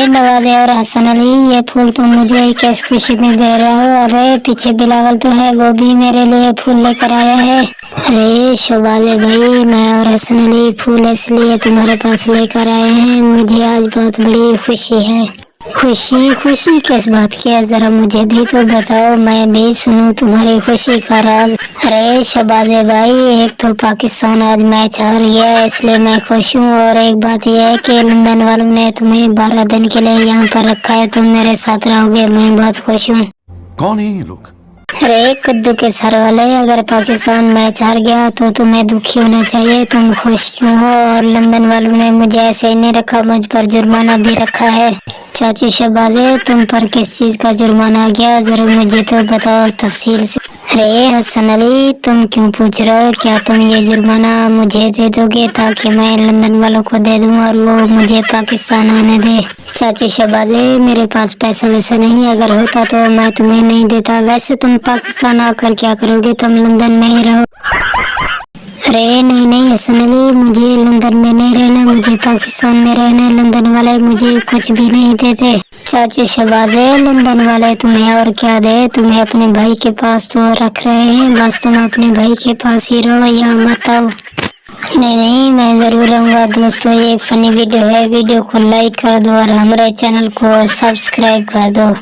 नवाज़े और हसन अली, ये फूल तुम मुझे कैसी खुशी में दे रहे हो? अरे पीछे बिलावल तो है, वो भी मेरे लिए फूल लेकर आया है। अरे शहबाज़े भाई, मैं और हसन अली फूल इसलिए तुम्हारे पास लेकर आए हैं, मुझे आज बहुत बड़ी खुशी है। खुशी? खुशी किस बात की है, जरा मुझे भी तो बताओ, मैं भी सुनूं तुम्हारी खुशी का राज। अरे शहबाज़े भाई, एक तो पाकिस्तान आज मैच हार गया इसलिए मैं खुश हूँ, और एक बात यह है कि लंदन वालों ने तुम्हें 12 दिन के लिए यहाँ पर रखा है, तुम मेरे साथ रहोगे, मैं बहुत खुश हूँ। कौन है ये लोग? अरे कद्दू के सर वाले, अगर पाकिस्तान मैच हार गया तो तुम्हें दुखी होना चाहिए, तुम खुश क्यों हो? और लंदन वालों ने मुझे ऐसे ही नहीं रखा, मुझ पर जुर्माना भी रखा है। चाचू शहबाज़े, तुम पर किस चीज का जुर्माना आ गया, जरूर मुझे तो बताओ तफसील से। अरे हसन अली, तुम क्यों पूछ रहे हो? क्या तुम ये जुर्माना मुझे दे दोगे ताकि मैं लंदन वालों को दे दूं और वो मुझे पाकिस्तान आने दे? चाचू शहबाज़े, मेरे पास पैसा वैसा नहीं, अगर होता तो मैं तुम्हें नहीं देता। वैसे तुम पाकिस्तान आकर क्या करोगे, तुम लंदन में ही रहो। अरे नहीं नहीं हसन अली, मुझे लंदन में नहीं रहना, मुझे पाकिस्तान में रहना, लंदन वाले मुझे कुछ भी नहीं देते। चाचू शहबाज़े, लंदन वाले तुम्हें और क्या दे, तुम्हें अपने भाई के पास तो रख रहे हैं, बस तुम अपने भाई के पास ही रहो, यहाँ मत आओ। नहीं नहीं, मैं जरूर रहूँगा। दोस्तों, ये एक फनी वीडियो है, वीडियो को लाइक कर दो और हमारे चैनल को सब्सक्राइब कर दो।